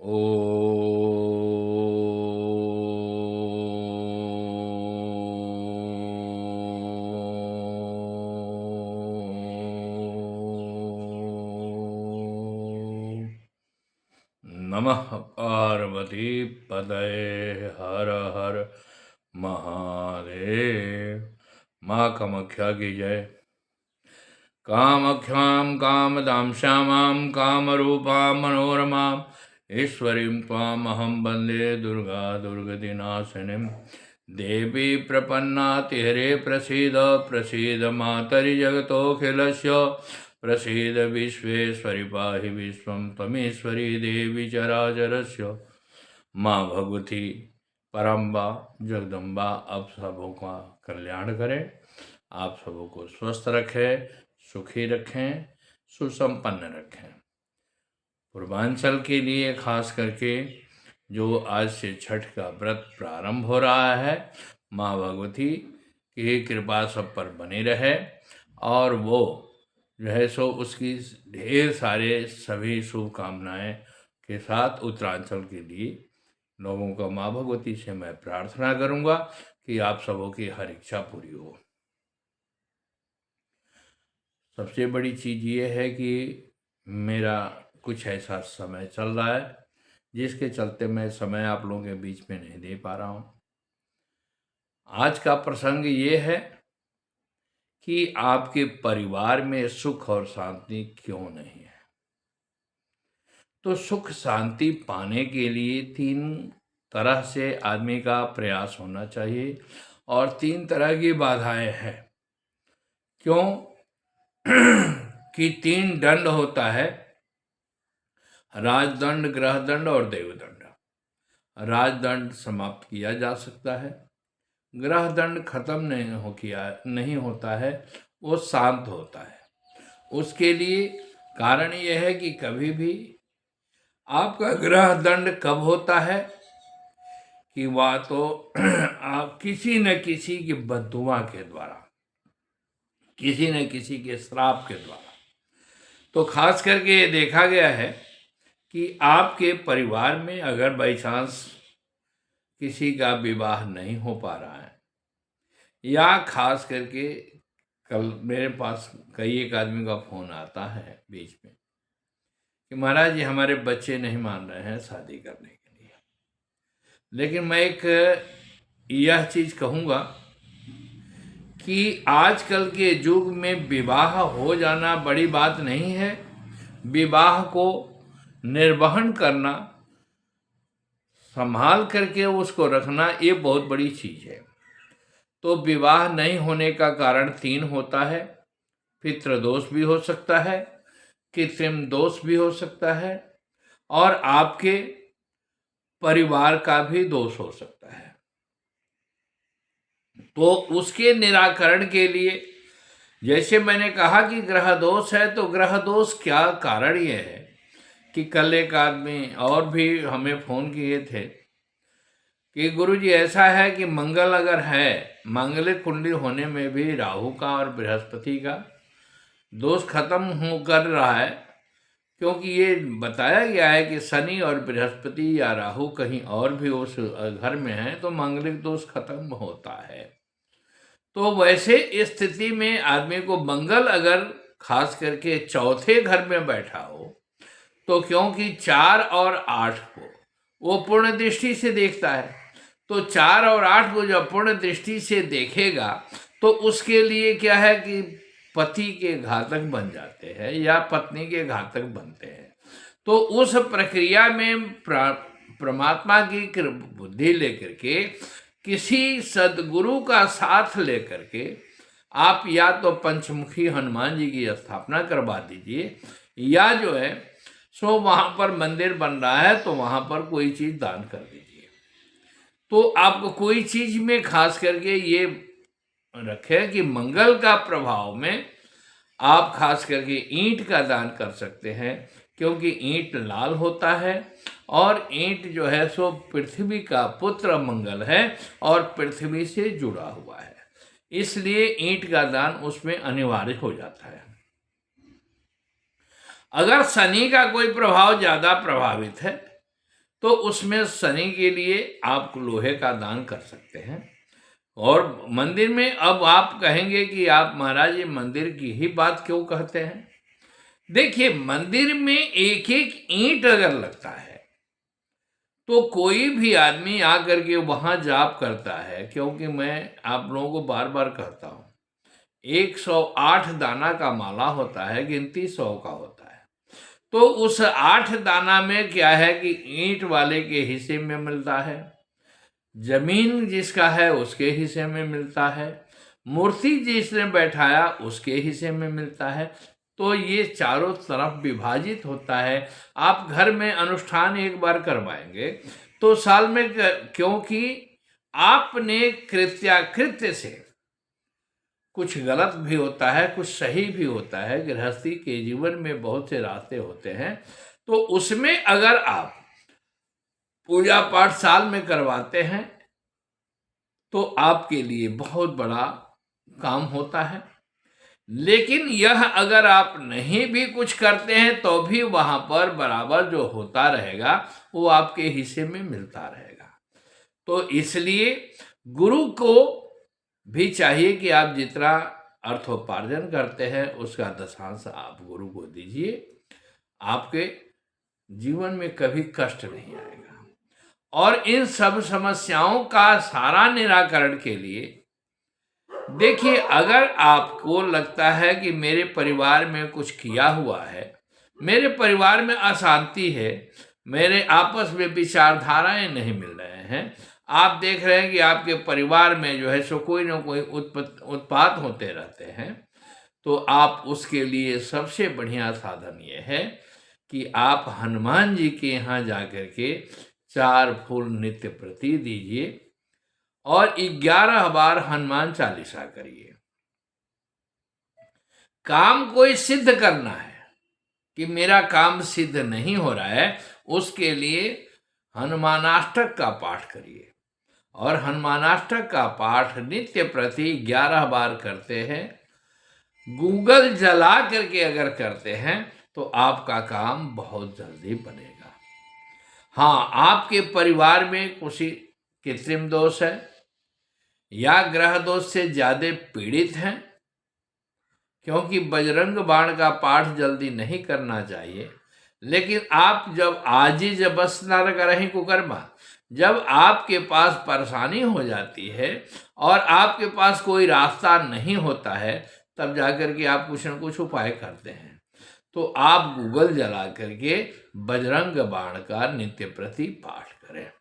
ॐ नमः पार्वती पतये हर हर महादेव। माँ कामाख्या की जय। कामाख्यां कामदां श्यामां कामरूपां मनोरमां ईश्वरीं त्वामहं वन्दे दुर्गा दुर्गतिनाशिनीं। देवी प्रपन्नातिहरे प्रसीद प्रसीद मातरि जगतोऽखिलस्य प्रसीद विश्वेश्वरि पाहि विश्वं त्वमीश्वरी देवी चराचरस्य। माँ भगवती परम्बा जगदम्बा आप सबों का कल्याण करें, आप सबों को स्वस्थ रखें, सुखी रखें, सुसंपन्न रखें। पूर्वांचल के लिए खास करके जो आज से छठ का व्रत प्रारंभ हो रहा है, माँ भगवती की कृपा सब पर बनी रहे और वो जो है सो उसकी ढेर सारे सभी शुभकामनाएं के साथ उत्तरांचल के लिए लोगों का माँ भगवती से मैं प्रार्थना करूंगा कि आप सबों की हर इच्छा पूरी हो। सबसे बड़ी चीज़ ये है कि मेरा कुछ ऐसा समय चल रहा है जिसके चलते मैं समय आप लोगों के बीच में नहीं दे पा रहा हूँ। आज का प्रसंग ये है कि आपके परिवार में सुख और शांति क्यों नहीं है। तो सुख शांति पाने के लिए 3 तरह से आदमी का प्रयास होना चाहिए और 3 तरह की बाधाएं हैं। क्यों कि 3 दंड होता है, राजदंड, ग्रहदंड और देवदंड। राजदंड समाप्त किया जा सकता है, ग्रहदंड खत्म नहीं होता है, वो शांत होता है। उसके लिए कारण यह है कि कभी भी आपका ग्रह दंड कब होता है कि वह तो आप किसी न किसी की बद्दुआ के द्वारा, किसी न किसी के श्राप के द्वारा। तो खास करके ये देखा गया है कि आपके परिवार में अगर बाई चांस किसी का विवाह नहीं हो पा रहा है, या खास करके कल मेरे पास कई एक आदमी का फोन आता है बीच में कि महाराज जी हमारे बच्चे नहीं मान रहे हैं शादी करने के लिए। लेकिन मैं एक यह चीज़ कहूँगा कि आजकल के युग में विवाह हो जाना बड़ी बात नहीं है, विवाह को निर्वहन करना, संभाल करके उसको रखना, ये बहुत बड़ी चीज़ है। तो विवाह नहीं होने का कारण 3 होता है। पितृदोष भी हो सकता है, कृत्रिम दोष भी हो सकता है और आपके परिवार का भी दोष हो सकता है। तो उसके निराकरण के लिए जैसे मैंने कहा कि ग्रह दोष है, तो ग्रह दोष क्या कारण ये है कि कल एक आदमी और भी हमें फोन किए थे कि गुरुजी ऐसा है कि मंगल अगर है, मांगलिक कुंडली होने में भी राहु का और बृहस्पति का दोष खत्म हो कर रहा है, क्योंकि ये बताया गया है कि शनि और बृहस्पति या राहु कहीं और भी उस घर में है तो मांगलिक दोष खत्म होता है। तो वैसे स्थिति में आदमी को मंगल अगर खास करके चौथे घर में बैठा हो, तो क्योंकि 4 और 8 को वो पूर्ण दृष्टि से देखता है, तो 4 और 8 को जब पूर्ण दृष्टि से देखेगा तो उसके लिए क्या है कि पति के घातक बन जाते हैं या पत्नी के घातक बनते हैं। तो उस प्रक्रिया में परमात्मा की बुद्धि लेकर के किसी सदगुरु का साथ लेकर के आप या तो पंचमुखी हनुमान जी की स्थापना करवा दीजिए, या जो है सो वहाँ पर मंदिर बन रहा है तो वहाँ पर कोई चीज़ दान कर दीजिए। तो आपको कोई चीज़ में खास करके ये रखें कि मंगल का प्रभाव में आप खास करके ईंट का दान कर सकते हैं, क्योंकि ईंट लाल होता है और ईंट जो है सो पृथ्वी का पुत्र मंगल है और पृथ्वी से जुड़ा हुआ है, इसलिए ईंट का दान उसमें अनिवार्य हो जाता है। अगर शनि का कोई प्रभाव ज़्यादा प्रभावित है तो उसमें शनि के लिए आप लोहे का दान कर सकते हैं। और मंदिर में, अब आप कहेंगे कि आप महाराज ये मंदिर की ही बात क्यों कहते हैं? देखिए, मंदिर में एक एक ईंट अगर लगता है तो कोई भी आदमी आकर के वहां जाप करता है, क्योंकि मैं आप लोगों को बार बार कहता हूं 108 दाना का माला होता है, गिनती 100 का होता है। तो उस 8 दाना में क्या है कि ईंट वाले के हिस्से में मिलता है, जमीन जिसका है उसके हिस्से में मिलता है, मूर्ति जिसने बैठाया उसके हिस्से में मिलता है। तो ये चारों तरफ विभाजित होता है। आप घर में अनुष्ठान एक बार करवाएंगे तो साल में क्योंकि आपने कृत्याकृत्य से कुछ गलत भी होता है, कुछ सही भी होता है। गृहस्थी के जीवन में बहुत से रास्ते होते हैं, तो उसमें अगर आप पूजा पाठ साल में करवाते हैं तो आपके लिए बहुत बड़ा काम होता है। लेकिन यह अगर आप नहीं भी कुछ करते हैं तो भी वहां पर बराबर जो होता रहेगा वो आपके हिस्से में मिलता रहेगा। तो इसलिए गुरु को भी चाहिए कि आप जितना अर्थोपार्जन करते हैं उसका दशांश आप गुरु को दीजिए। आपके जीवन में कभी कष्ट नहीं आएगा। और इन सब समस्याओं का सारा निराकरण के लिए देखिए, अगर आपको लगता है कि मेरे परिवार में कुछ किया हुआ है, मेरे परिवार में अशांति है, मेरे आपस में विचारधाराएं नहीं मिल रहे हैं, आप देख रहे हैं कि आपके परिवार में जो है सो कोई ना कोई उत्पात होते रहते हैं, तो आप उसके लिए सबसे बढ़िया साधन ये है कि आप हनुमान जी के यहाँ जाकर के 4 फूल नित्य प्रति दीजिए और 11 बार हनुमान चालीसा करिए। काम कोई सिद्ध करना है कि मेरा काम सिद्ध नहीं हो रहा है, उसके लिए हनुमानाष्टक का पाठ करिए। और हनुमानाष्टक का पाठ नित्य प्रति 11 बार करते हैं, गूगल जला करके अगर करते हैं तो आपका काम बहुत जल्दी बनेगा। हाँ, आपके परिवार में कुछ कृत्रिम दोष है या ग्रह दोष से ज्यादा पीड़ित हैं, क्योंकि बजरंग बाण का पाठ जल्दी नहीं करना चाहिए। लेकिन आप जब आजिज बस न करहीं कुकर्मा, जब आपके पास परेशानी हो जाती है और आपके पास कोई रास्ता नहीं होता है, तब जाकर के आप कुछ न कुछ उपाय करते हैं। तो आप गूगल जला करके बजरंग बाण का नित्य प्रति पाठ करें,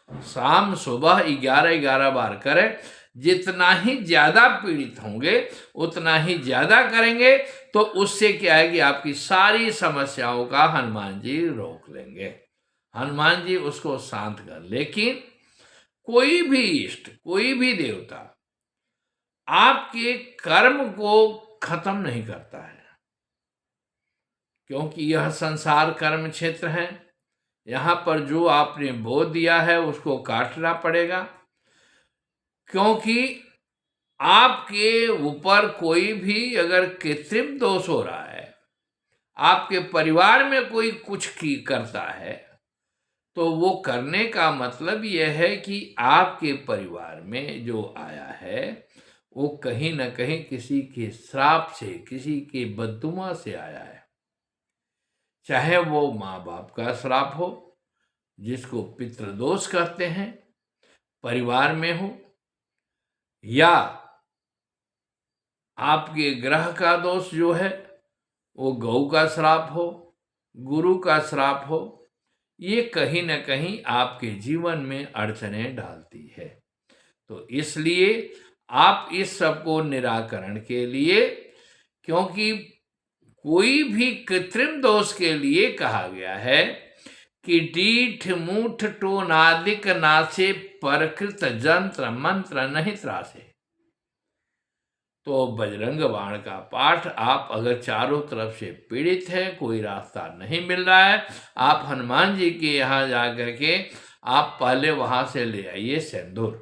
शाम सुबह 11 बार करें। जितना ही ज्यादा पीड़ित होंगे उतना ही ज्यादा करेंगे, तो उससे क्या है कि आपकी सारी समस्याओं का हनुमान जी रोक लेंगे, हनुमान जी उसको शांत कर। लेकिन कोई भी इष्ट, कोई भी देवता आपके कर्म को खत्म नहीं करता है, क्योंकि यह संसार कर्म क्षेत्र है। यहाँ पर जो आपने बो दिया है उसको काटना पड़ेगा, क्योंकि आपके ऊपर कोई भी अगर कृत्रिम दोष हो रहा है, आपके परिवार में कोई कुछ की करता है, तो वो करने का मतलब यह है कि आपके परिवार में जो आया है वो कहीं ना कहीं किसी के श्राप से, किसी के बद्दुआ से आया है। चाहे वो माँ बाप का श्राप हो, जिसको पितृदोष कहते हैं, परिवार में हो, या आपके ग्रह का दोष जो है वो गौ का श्राप हो, गुरु का श्राप हो, ये कहीं ना कहीं आपके जीवन में अड़चने डालती है। तो इसलिए आप इस सब को निराकरण के लिए, क्योंकि कोई भी कृत्रिम दोष के लिए कहा गया है कि डीठ मूठ टोनादिक नासे परकृत जंत्र मंत्र नहीं त्रासे। तो बजरंग बाण का पाठ आप अगर चारों तरफ से पीड़ित है, कोई रास्ता नहीं मिल रहा है, आप हनुमान जी के यहाँ जा करके आप पहले वहां से ले आइए सिंदूर।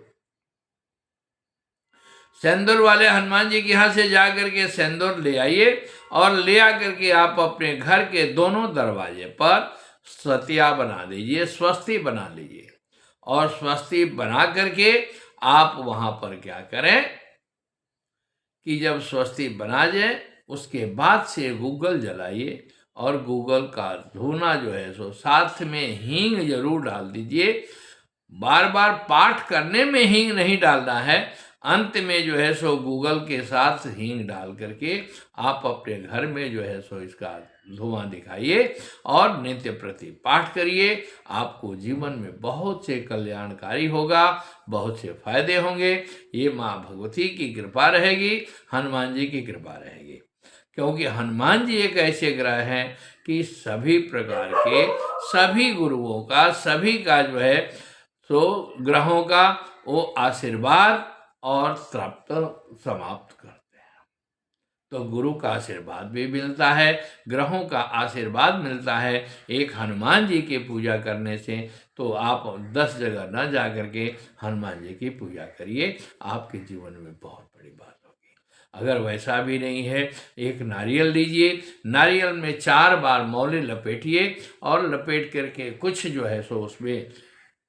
सिंदूर वाले हनुमान जी के यहाँ से जा करके सिंदूर ले आइए और ले आकर के आप अपने घर के दोनों दरवाजे पर सतिया बना दीजिए, स्वस्ति बना लीजिए, और स्वस्ति बना करके आप वहाँ पर क्या करें कि जब स्वस्ति बना जाए उसके बाद से गूगल जलाइए, और गूगल का धुआं जो है सो साथ में हींग जरूर डाल दीजिए। बार बार पाठ करने में हींग नहीं डालना है, अंत में जो है सो गूगल के साथ हींग डाल करके आप अपने घर में जो है सो इसका धुआं दिखाइए और नित्य प्रति पाठ करिए। आपको जीवन में बहुत से कल्याणकारी होगा, बहुत से फायदे होंगे। ये माँ भगवती की कृपा रहेगी, हनुमान जी की कृपा रहेगी, क्योंकि हनुमान जी एक ऐसे ग्रह हैं कि सभी प्रकार के, सभी गुरुओं का, सभी का जो है तो ग्रहों का वो आशीर्वाद और तृप्त समाप्त करते हैं। तो गुरु का आशीर्वाद भी मिलता है, ग्रहों का आशीर्वाद मिलता है एक हनुमान जी की पूजा करने से। तो आप 10 जगह न जा करके हनुमान जी की पूजा करिए, आपके जीवन में बहुत बड़ी बात होगी। अगर वैसा भी नहीं है, एक नारियल लीजिए, नारियल में 4 बार मौली लपेटिए, और लपेट करके कुछ जो है सो उसमें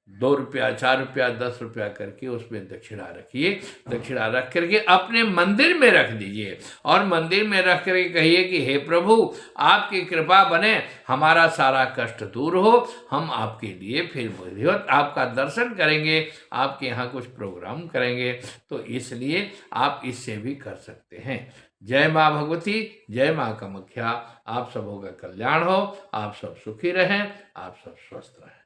2 रुपया, 4 रुपया, 10 रुपया करके उसमें दक्षिणा रखिए। दक्षिणा रख करके अपने मंदिर में रख दीजिए, और मंदिर में रख करके कहिए कि हे प्रभु, आपकी कृपा बने, हमारा सारा कष्ट दूर हो, हम आपके लिए फिर विधिवत आपका दर्शन करेंगे, आपके यहाँ कुछ प्रोग्राम करेंगे। तो इसलिए आप इससे भी कर सकते हैं। जय माँ भगवती, जय माँ कामाख्या। आप सबों का कल्याण हो, आप सब सुखी रहें, आप सब स्वस्थ रहें।